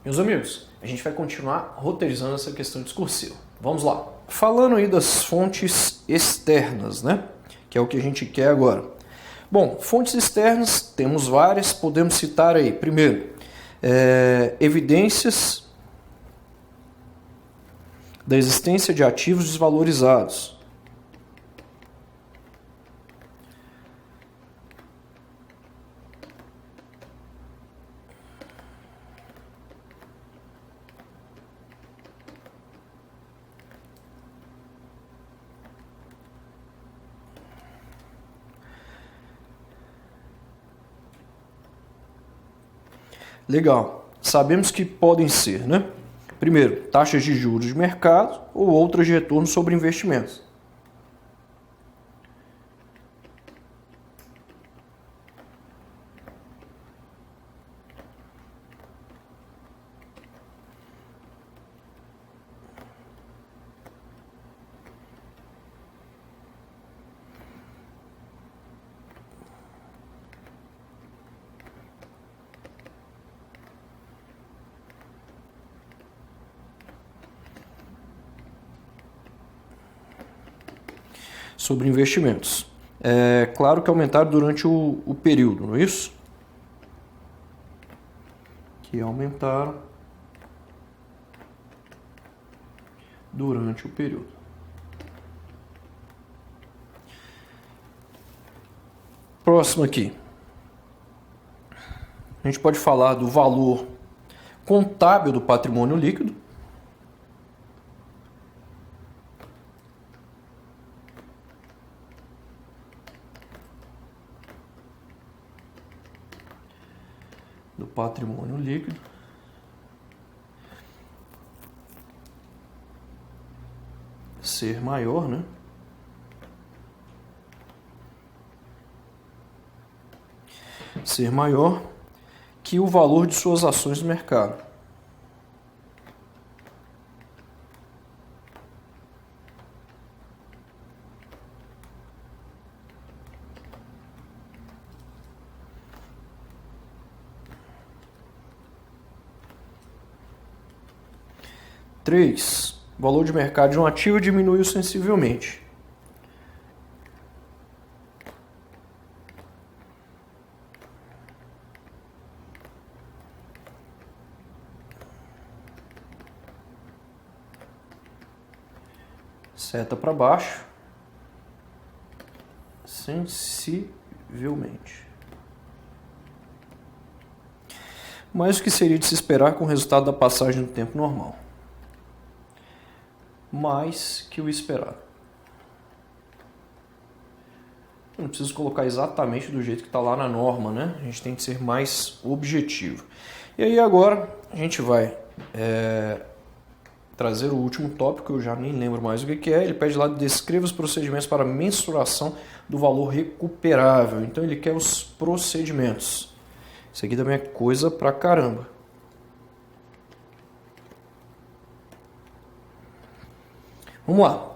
Meus amigos, a gente vai continuar roteirizando essa questão discursiva. Vamos lá. Falando aí das fontes externas, né? Que é o que a gente quer agora. Bom, fontes externas, temos várias, podemos citar aí. Primeiro, evidências da existência de ativos desvalorizados. Legal. Sabemos que podem ser, né? Primeiro, taxas de juros de mercado ou outras de retorno sobre investimentos. Sobre investimentos. É claro que aumentaram durante o período, não é isso? Que aumentaram durante o período. Próximo aqui. A gente pode falar do valor contábil do patrimônio líquido. Do patrimônio líquido. Ser maior, né? Ser maior que o valor de suas ações no mercado. Três, o valor de mercado de um ativo diminuiu sensivelmente. Seta para baixo. Sensivelmente. Mas o que seria de se esperar com o resultado da passagem do tempo normal? Mais que o esperado. Eu não preciso colocar exatamente do jeito que está lá na norma, né? A gente tem que ser mais objetivo. E aí agora a gente vai trazer o último tópico, eu já nem lembro mais o que é. Ele pede lá: descreva os procedimentos para mensuração do valor recuperável. Então ele quer os procedimentos. Isso aqui também é coisa pra caramba. Vamos lá.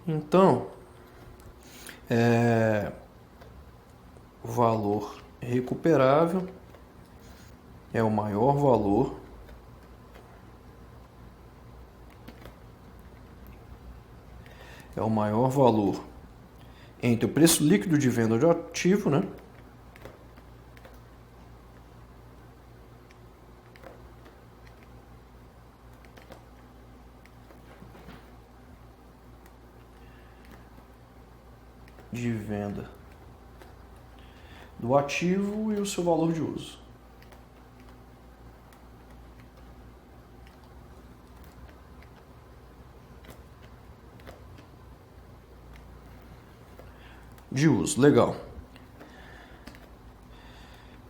Então, o valor recuperável é o maior valor entre o preço líquido de venda de ativo, né? De venda do ativo e o seu valor de uso. De uso, legal.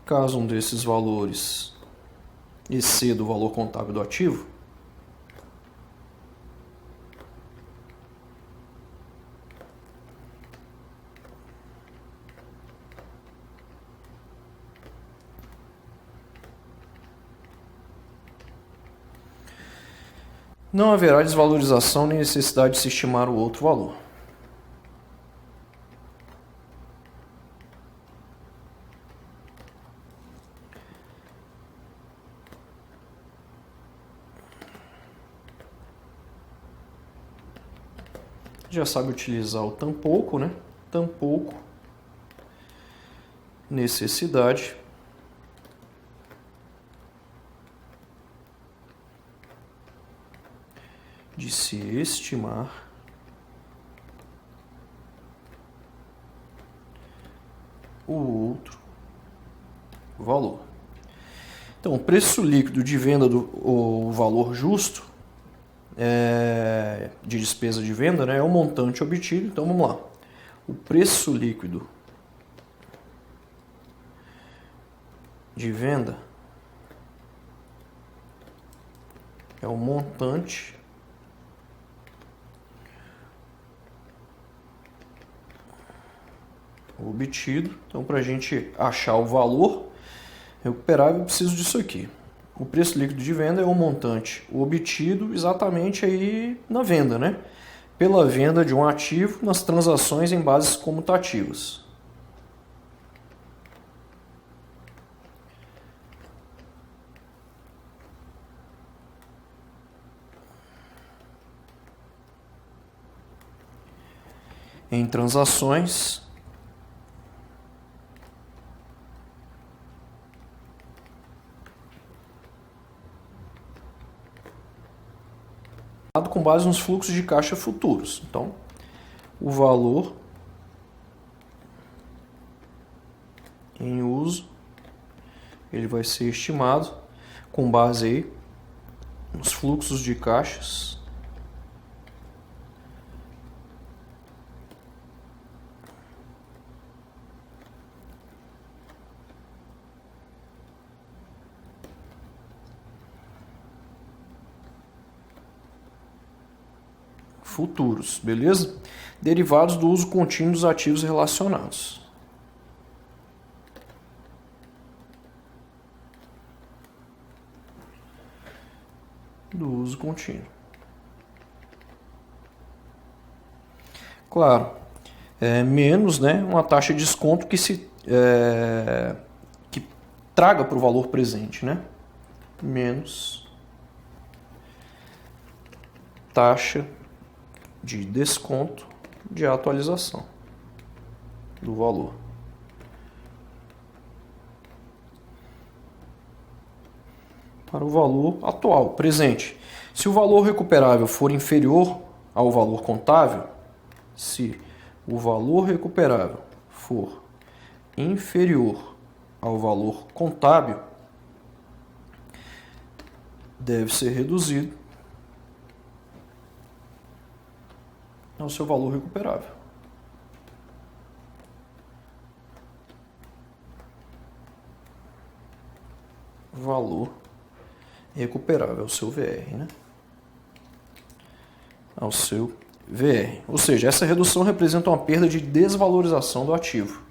Caso um desses valores exceda o valor contábil do ativo, Não haverá desvalorização nem necessidade de se estimar o outro valor. Já sabe utilizar o tampouco, né? Tampouco, necessidade, de se estimar o outro valor. Então, o preço líquido de venda o valor justo de despesa de venda, né, é o montante obtido. Então vamos lá. O preço líquido de venda é o montante obtido. Então, para a gente achar o valor recuperável, eu preciso disso aqui. O preço líquido de venda é o montante obtido exatamente aí na venda, né? Pela venda de um ativo nas transações em bases comutativas. Em transações com base nos fluxos de caixa futuros. Então, o valor em uso, ele vai ser estimado com base aí nos fluxos de caixas futuros, beleza? Derivados do uso contínuo dos ativos relacionados. Do uso contínuo. Claro, menos, né, uma taxa de desconto que que traga para o valor presente, né? Menos taxa de desconto de atualização do valor. Para o valor atual, presente. Se o valor recuperável for inferior ao valor contábil, se o valor recuperável for inferior ao valor contábil, deve ser reduzido ao seu valor recuperável. Valor recuperável, ao seu VR, né? Ao seu VR. Ou seja, essa redução representa uma perda de desvalorização do ativo.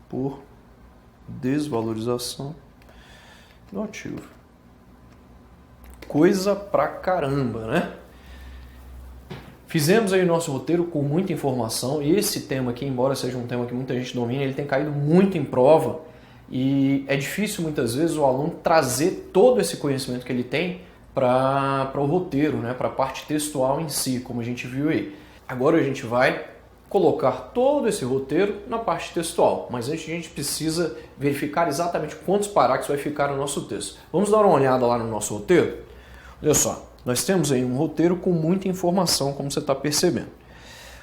Por desvalorização do ativo. Coisa pra caramba, né? Fizemos aí o nosso roteiro com muita informação, e esse tema aqui, embora seja um tema que muita gente domina, ele tem caído muito em prova, e é difícil muitas vezes o aluno trazer todo esse conhecimento que ele tem para o roteiro, né? Para a parte textual em si, como a gente viu aí. Agora a gente vai colocar todo esse roteiro na parte textual, mas antes a gente precisa verificar exatamente quantos parágrafos vai ficar no nosso texto. Vamos dar uma olhada lá no nosso roteiro? Olha só, nós temos aí um roteiro com muita informação, como você está percebendo.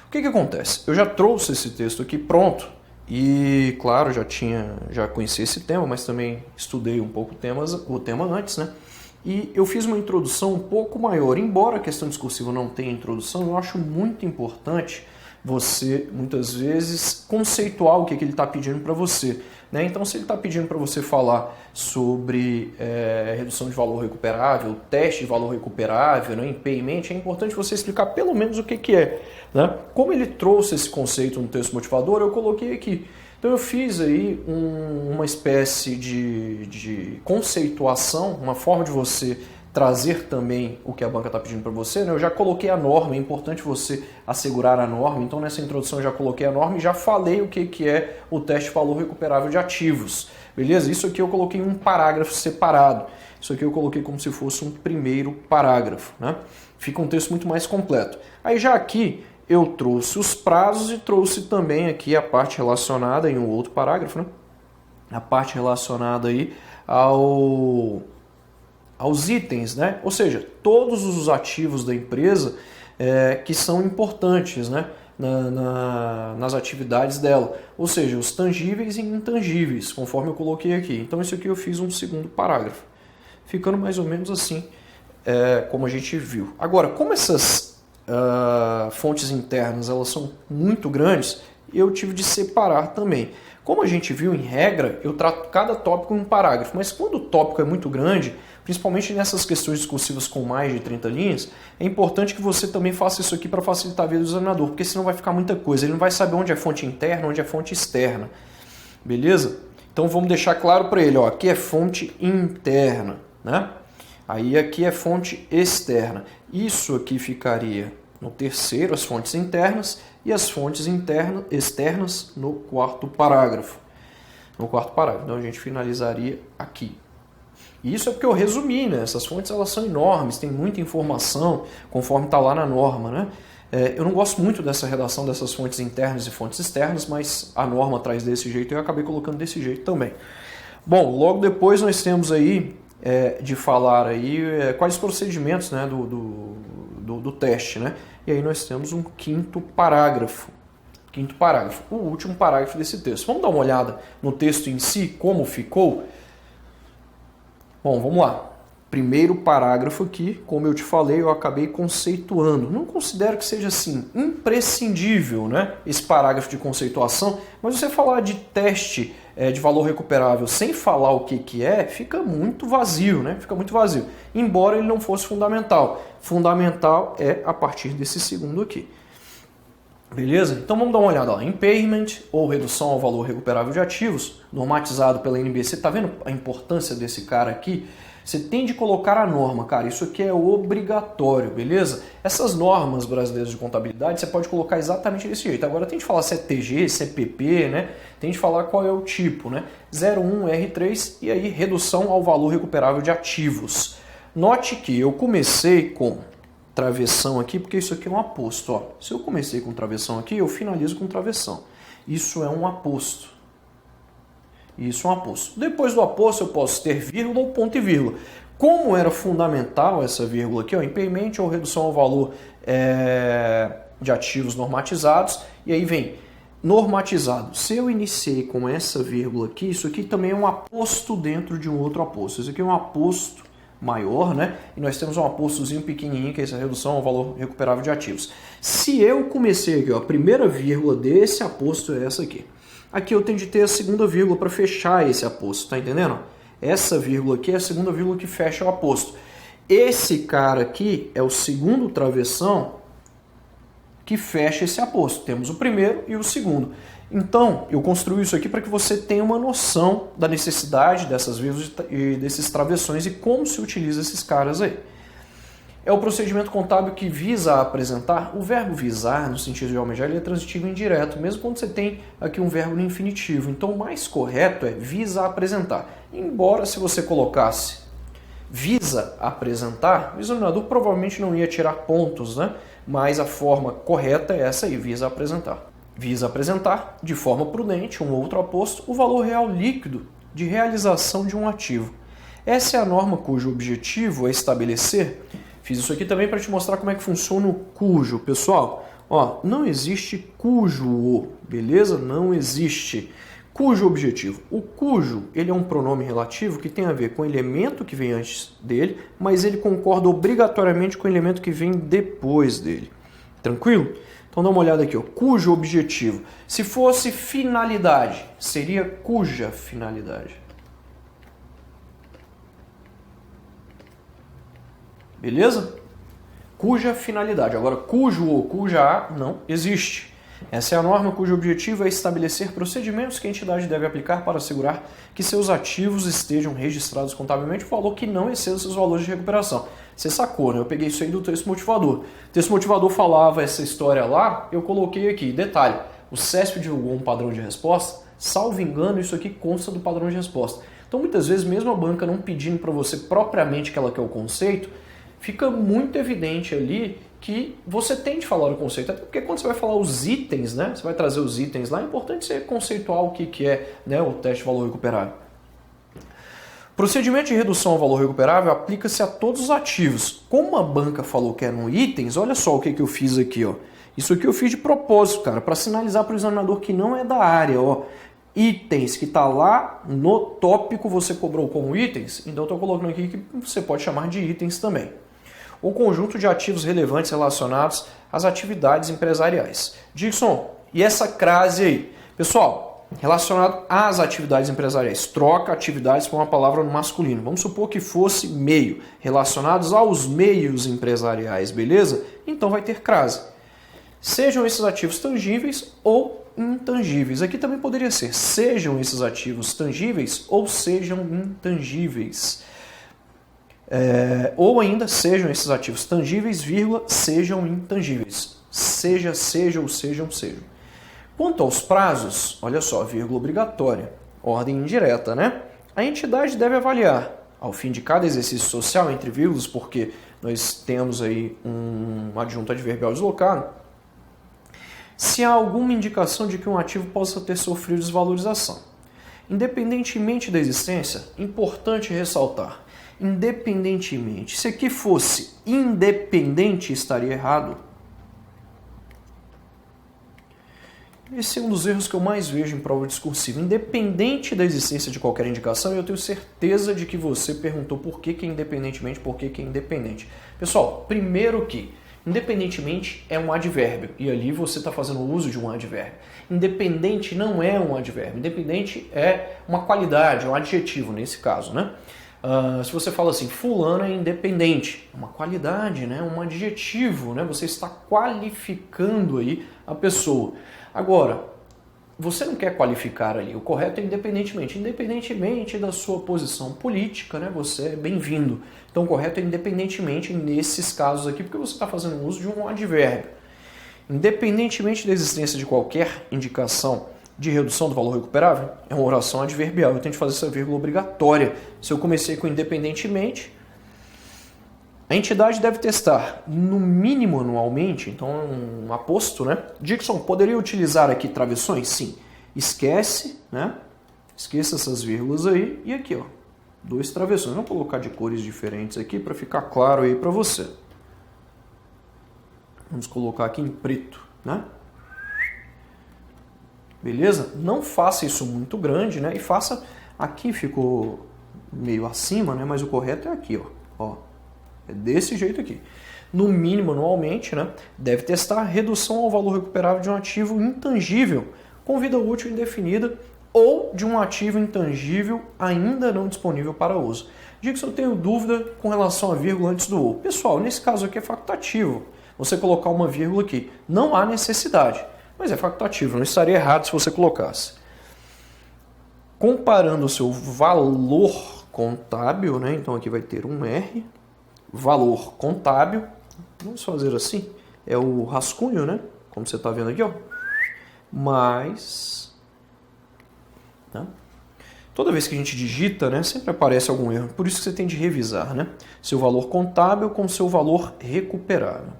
O que acontece? Eu já trouxe esse texto aqui pronto e, claro, já conheci esse tema, mas também estudei um pouco o tema antes, né? E eu fiz uma introdução um pouco maior. Embora a questão discursiva não tenha introdução, eu acho muito importante você, muitas vezes, conceituar o que ele está pedindo para você. Né? Então, se ele está pedindo para você falar sobre redução de valor recuperável, teste de valor recuperável, né, em payment, é importante você explicar pelo menos o que é. Né? Como ele trouxe esse conceito no texto motivador, eu coloquei aqui. Então eu fiz aí uma espécie de conceituação, uma forma de você trazer também o que a banca está pedindo para você. Né? Eu já coloquei a norma, é importante você assegurar a norma. Então nessa introdução eu já coloquei a norma e já falei o que é o teste de valor recuperável de ativos. Beleza? Isso aqui eu coloquei em um parágrafo separado. Isso aqui eu coloquei como se fosse um primeiro parágrafo. Né? Fica um texto muito mais completo. Aí já aqui eu trouxe os prazos e trouxe também aqui a parte relacionada em um outro parágrafo, né? A parte relacionada aí aos itens, né? Ou seja, todos os ativos da empresa que são importantes, né? Nas atividades dela. Ou seja, os tangíveis e intangíveis, conforme eu coloquei aqui. Então isso aqui eu fiz um segundo parágrafo. Ficando mais ou menos assim, como a gente viu. Agora, como essas fontes internas elas são muito grandes, eu tive de separar também. Como a gente viu, em regra, eu trato cada tópico em um parágrafo, mas quando o tópico é muito grande, principalmente nessas questões discursivas com mais de 30 linhas, é importante que você também faça isso aqui para facilitar a vida do examinador, porque senão vai ficar muita coisa, ele não vai saber onde é fonte interna, onde é fonte externa. Beleza? Então vamos deixar claro para ele, ó, aqui é fonte interna, né? Aí aqui é fonte externa. Isso aqui ficaria no terceiro, as fontes internas, e as fontes externas no quarto parágrafo. No quarto parágrafo. Então a gente finalizaria aqui. E isso é porque eu resumi, né? Essas fontes elas são enormes, tem muita informação, conforme está lá na norma, né? Eu não gosto muito dessa redação dessas fontes internas e fontes externas, mas a norma traz desse jeito e eu acabei colocando desse jeito também. Bom, logo depois nós temos aí de falar aí quais procedimentos, né, do teste, né? E aí nós temos um quinto parágrafo. O último parágrafo desse texto. Vamos dar uma olhada no texto em si, como ficou? Bom, vamos lá. Primeiro parágrafo aqui, como eu te falei, eu acabei conceituando. Não considero que seja assim imprescindível, né, esse parágrafo de conceituação, mas você falar de teste de valor recuperável sem falar o que é, fica muito vazio, né? Fica muito vazio. Embora ele não fosse fundamental. Fundamental é a partir desse segundo aqui. Beleza? Então vamos dar uma olhada lá. Impairment, ou redução ao valor recuperável de ativos, normatizado pela NBC. Tá vendo a importância desse cara aqui? Você tem de colocar a norma, cara, isso aqui é obrigatório, beleza? Essas normas brasileiras de contabilidade você pode colocar exatamente desse jeito. Agora tem de falar se é TG, se é PP, né? Tem de falar qual é o tipo, né? 01R3 e aí redução ao valor recuperável de ativos. Note que eu comecei com travessão aqui, porque isso aqui é um aposto, ó. Se eu comecei com travessão aqui, eu finalizo com travessão. Isso é um aposto. Isso é um aposto. Depois do aposto eu posso ter vírgula ou ponto e vírgula. Como era fundamental essa vírgula aqui, ó, impairment ou redução ao valor de ativos normatizados, e aí vem normatizado. Se eu iniciei com essa vírgula aqui, isso aqui também é um aposto dentro de um outro aposto. Isso aqui é um aposto maior, né? E nós temos um apostozinho pequenininho, que é essa redução ao valor recuperável de ativos. Se eu comecei aqui, ó, a primeira vírgula desse aposto é essa aqui. Aqui eu tenho de ter a segunda vírgula para fechar esse aposto, tá entendendo? Essa vírgula aqui é a segunda vírgula que fecha o aposto. Esse cara aqui é o segundo travessão que fecha esse aposto. Temos o primeiro e o segundo. Então, eu construí isso aqui para que você tenha uma noção da necessidade dessas vírgulas e desses travessões e como se utiliza esses caras aí. É o procedimento contábil que visa apresentar. O verbo visar, no sentido de almejar, ele é transitivo indireto, mesmo quando você tem aqui um verbo no infinitivo. Então, o mais correto é visa apresentar. Embora, se você colocasse visa apresentar, o examinador provavelmente não ia tirar pontos, né? Mas a forma correta é essa aí, visa apresentar. Visa apresentar, de forma prudente, um outro aposto, o valor real líquido de realização de um ativo. Essa é a norma cujo objetivo é estabelecer. Fiz isso aqui também para te mostrar como é que funciona o cujo. Pessoal, ó, não existe cujo, beleza? Não existe. Cujo objetivo. O cujo, ele é um pronome relativo que tem a ver com o elemento que vem antes dele, mas ele concorda obrigatoriamente com o elemento que vem depois dele. Tranquilo? Então dá uma olhada aqui, ó, cujo objetivo. Se fosse finalidade, seria cuja finalidade. Beleza? Cuja finalidade. Agora, cujo ou cuja a não existe. Essa é a norma cujo objetivo é estabelecer procedimentos que a entidade deve aplicar para assegurar que seus ativos estejam registrados contabilmente, o valor que não exceda seus valores de recuperação. Você sacou, né? Eu peguei isso aí do texto motivador. O texto motivador falava essa história lá, eu coloquei aqui. Detalhe, o CESP divulgou um padrão de resposta, salvo engano, isso aqui consta do padrão de resposta. Então, muitas vezes, mesmo a banca não pedindo para você propriamente que ela quer o conceito, fica muito evidente ali que você tem de falar o conceito, até porque quando você vai falar os itens, né, você vai trazer os itens lá, é importante você conceituar o que é, né, o teste de valor recuperável. Procedimento de redução ao valor recuperável aplica-se a todos os ativos. Como a banca falou que eram itens, olha só o que eu fiz aqui. Ó. Isso aqui eu fiz de propósito, cara, para sinalizar para o examinador que não é da área. Ó. Itens que está lá no tópico você cobrou como itens, então eu estou colocando aqui que você pode chamar de itens também. O conjunto de ativos relevantes relacionados às atividades empresariais. Dixon, e essa crase aí? Pessoal, relacionado às atividades empresariais. Troca atividades por uma palavra no masculino. Vamos supor que fosse meio. Relacionados aos meios empresariais, beleza? Então vai ter crase. Sejam esses ativos tangíveis ou intangíveis. Aqui também poderia ser sejam esses ativos tangíveis ou sejam intangíveis. Ou ainda sejam esses ativos tangíveis, vírgula, sejam intangíveis. Seja ou sejam. Quanto aos prazos, olha só, vírgula obrigatória, ordem indireta, né? A entidade deve avaliar, ao fim de cada exercício social, entre vírgulas, porque nós temos aí um adjunto adverbial deslocado, se há alguma indicação de que um ativo possa ter sofrido desvalorização. Independentemente da existência, importante ressaltar, independentemente, se aqui fosse independente, estaria errado. Esse é um dos erros que eu mais vejo em prova discursiva. Independente da existência de qualquer indicação, eu tenho certeza de que você perguntou por que é independentemente, por que é independente. Pessoal, primeiro que independentemente é um advérbio, e ali você está fazendo uso de um advérbio. Independente não é um advérbio, independente é uma qualidade, um adjetivo nesse caso, né? Se você fala assim, fulano é independente, é uma qualidade, né? Um adjetivo, né? Você está qualificando aí a pessoa. Agora, você não quer qualificar ali, o correto é independentemente. Independentemente da sua posição política, né? Você é bem-vindo. Então o correto é independentemente nesses casos aqui, porque você está fazendo uso de um advérbio. Independentemente da existência de qualquer indicação de redução do valor recuperável, é uma oração adverbial. Eu tenho que fazer essa vírgula obrigatória. Se eu comecei com independentemente, a entidade deve testar no mínimo anualmente, então um aposto, né? Dixon, poderia utilizar aqui travessões? Sim. Esquece, né? Esqueça essas vírgulas aí. E aqui, ó, 2 travessões. Vamos colocar de cores diferentes aqui para ficar claro aí para você. Vamos colocar aqui em preto, né? Beleza? Não faça isso muito grande, né? E faça... Aqui ficou meio acima, né? Mas o correto é aqui, ó. É desse jeito aqui. No mínimo, anualmente, né? Deve testar a redução ao valor recuperável de um ativo intangível com vida útil indefinida ou de um ativo intangível ainda não disponível para uso. Dixon, eu tenho dúvida com relação à vírgula antes do ou. Pessoal, nesse caso aqui é facultativo. Você colocar uma vírgula aqui. Não há necessidade. Mas é facultativo, não estaria errado se você colocasse. Comparando o seu valor contábil, né? Então aqui vai ter um R, valor contábil, vamos fazer assim, é o rascunho, né? Como você está vendo aqui, ó. Mais, tá? Toda vez que a gente digita, né, sempre aparece algum erro, por isso que você tem de revisar, né? Seu valor contábil com seu valor recuperável.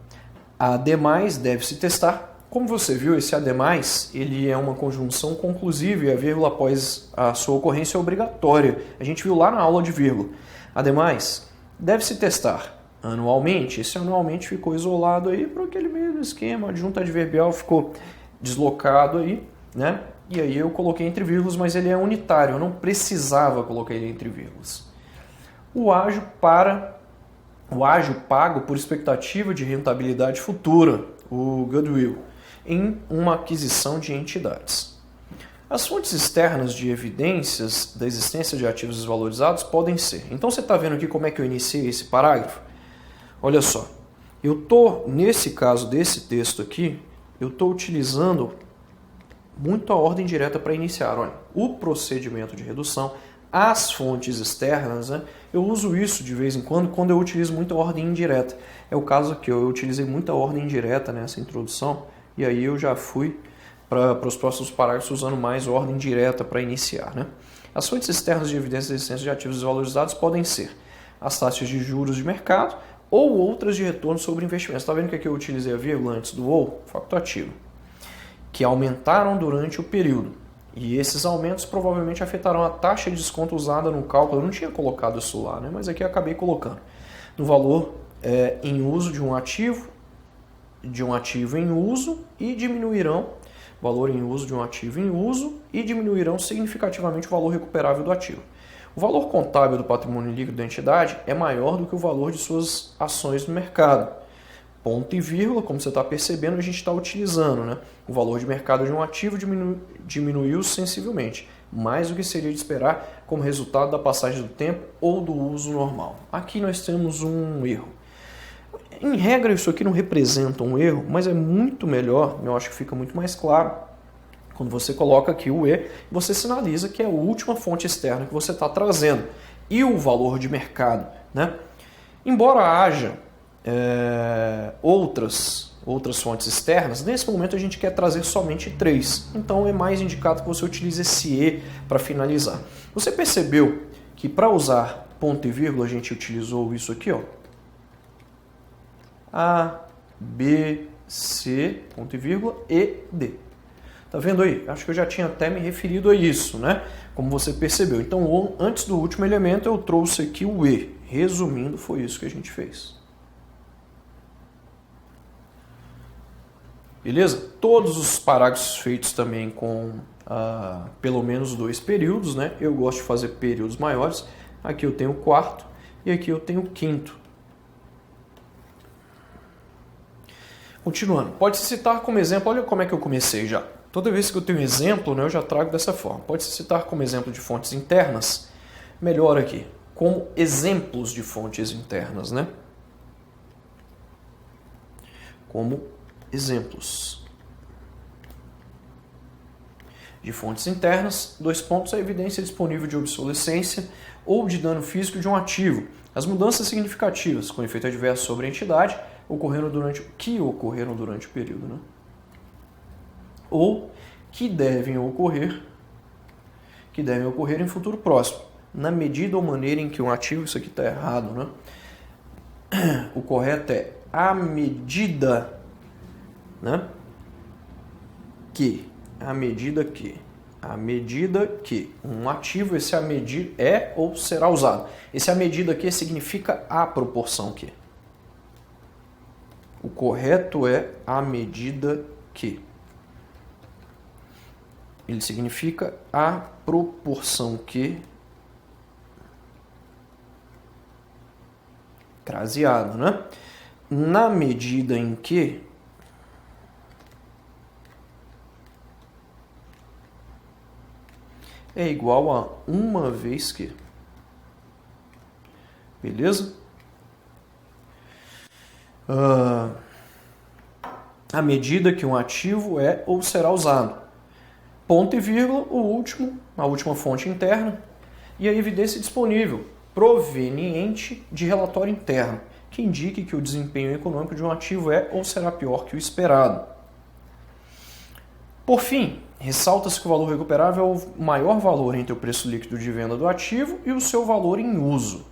Ademais, deve-se testar. Como você viu, esse ademais, ele é uma conjunção conclusiva e a vírgula após a sua ocorrência é obrigatória. A gente viu lá na aula de vírgula. Ademais, deve-se testar anualmente. Esse anualmente ficou isolado aí por aquele mesmo esquema. A adjunto adverbial ficou deslocado aí, né? E aí eu coloquei entre vírgulas, mas ele é unitário. Eu não precisava colocar ele entre vírgulas. O ágio pago por expectativa de rentabilidade futura, o goodwill. em uma aquisição de entidades. As fontes externas de evidências da existência de ativos desvalorizados podem ser. Então você está vendo aqui como é que eu iniciei esse parágrafo? Olha só, eu estou, nesse caso desse texto aqui, eu estou utilizando muito a ordem direta para iniciar. Olha, o procedimento de redução, as fontes externas, né? Eu uso isso de vez em quando eu utilizo muito a ordem indireta. É o caso aqui, eu utilizei muita ordem indireta nessa introdução, e aí eu já fui para os próximos parágrafos usando mais ordem direta para iniciar, né? As fontes externas de evidência da existência de ativos desvalorizados podem ser as taxas de juros de mercado ou outras de retorno sobre investimentos. Está vendo que aqui eu utilizei a vírgula antes do ou? Facultativo. Que aumentaram durante o período. E esses aumentos provavelmente afetarão a taxa de desconto usada no cálculo. Eu não tinha colocado isso lá, né? Mas aqui eu acabei colocando. No valor em uso de um ativo em uso e diminuirão valor em uso de um ativo em uso e diminuirão significativamente o valor recuperável do ativo. O valor contábil do patrimônio líquido da entidade é maior do que o valor de suas ações no mercado. Ponto e vírgula, como você está percebendo, a gente está utilizando, né? O valor de mercado de um ativo diminuiu sensivelmente, mais do que seria de esperar como resultado da passagem do tempo ou do uso normal. Aqui nós temos um erro. Em regra, isso aqui não representa um erro, mas é muito melhor, eu acho que fica muito mais claro, quando você coloca aqui o E, você sinaliza que é a última fonte externa que você está trazendo. E o valor de mercado, né? Embora haja outras fontes externas, nesse momento a gente quer trazer somente 3. Então é mais indicado que você utilize esse E para finalizar. Você percebeu que para usar ponto e vírgula a gente utilizou isso aqui, ó. A, B, C, ponto e vírgula, E, D. Tá vendo aí? Acho que eu já tinha até me referido a isso, né? Como você percebeu. Então, antes do último elemento, eu trouxe aqui o E. Resumindo, foi isso que a gente fez. Beleza? Todos os parágrafos feitos também com pelo menos 2 períodos, né? Eu gosto de fazer períodos maiores. Aqui eu tenho o quarto e aqui eu tenho o quinto. Continuando, pode-se citar como exemplo, olha como é que eu comecei já. Toda vez que eu tenho um exemplo, né, eu já trago dessa forma. Pode-se citar como exemplo de fontes internas, melhor aqui, como exemplos de fontes internas, né? Como exemplos de fontes internas, 2 pontos, a evidência disponível de obsolescência ou de dano físico de um ativo. As mudanças significativas, com efeito adverso sobre a entidade, ocorreram durante o período, né? Ou que devem ocorrer em futuro próximo, na medida ou maneira em que um ativo, isso aqui está errado, né? O correto é à medida, né? À medida que um ativo, esse à medida é ou será usado. Esse à medida que significa à proporção que. O correto é à medida que. Ele significa à proporção que. Craseado, né? Na medida em que é igual a uma vez que. Beleza? À medida que um ativo é ou será usado. Ponto e vírgula, a última fonte interna, e a evidência disponível, proveniente de relatório interno, que indique que o desempenho econômico de um ativo é ou será pior que o esperado. Por fim, ressalta-se que o valor recuperável é o maior valor entre o preço líquido de venda do ativo e o seu valor em uso.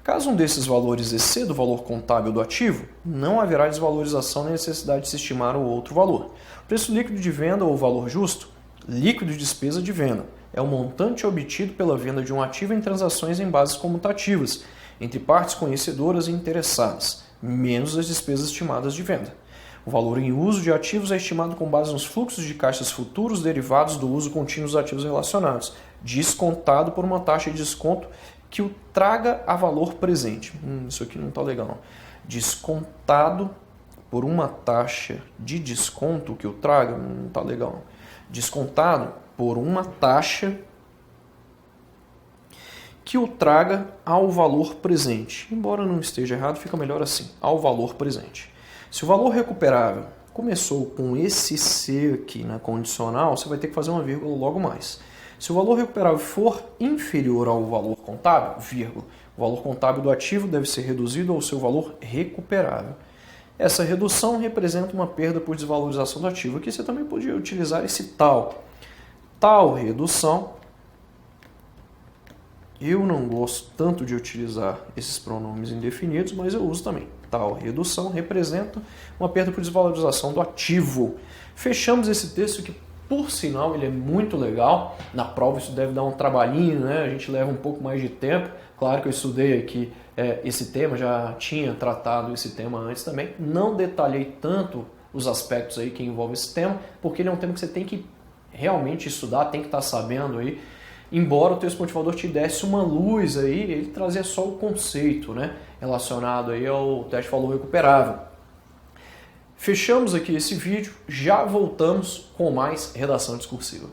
Caso um desses valores exceda o valor contábil do ativo, não haverá desvalorização nem necessidade de se estimar o outro valor. O preço líquido de venda ou valor justo, líquido de despesa de venda, é o montante obtido pela venda de um ativo em transações em bases comutativas, entre partes conhecedoras e interessadas, menos as despesas estimadas de venda. O valor em uso de ativos é estimado com base nos fluxos de caixas futuros derivados do uso contínuo dos ativos relacionados, descontado por uma taxa de desconto que o traga a valor presente. Isso aqui não está legal, não. Descontado por uma taxa de desconto que o traga, não está legal, descontado por uma taxa que o traga ao valor presente. Embora não esteja errado, fica melhor assim, ao valor presente. Se o valor recuperável começou com esse C aqui na condicional, você vai ter que fazer uma vírgula logo mais. Se o valor recuperável for inferior ao valor contábil, vírgula, o valor contábil do ativo deve ser reduzido ao seu valor recuperável. Essa redução representa uma perda por desvalorização do ativo. Aqui você também podia utilizar esse tal. Tal redução. Eu não gosto tanto de utilizar esses pronomes indefinidos, mas eu uso também. Tal redução representa uma perda por desvalorização do ativo. Fechamos esse texto que, por sinal, ele é muito legal. Na prova isso deve dar um trabalhinho, né? A gente leva um pouco mais de tempo. Claro que eu estudei aqui esse tema, já tinha tratado esse tema antes também. Não detalhei tanto os aspectos aí que envolvem esse tema, porque ele é um tema que você tem que realmente estudar, tem que estar sabendo aí. Embora o texto motivador te desse uma luz aí, ele trazia só o conceito, né, relacionado aí ao teste de valor recuperável. Fechamos aqui esse vídeo, já voltamos com mais redação discursiva.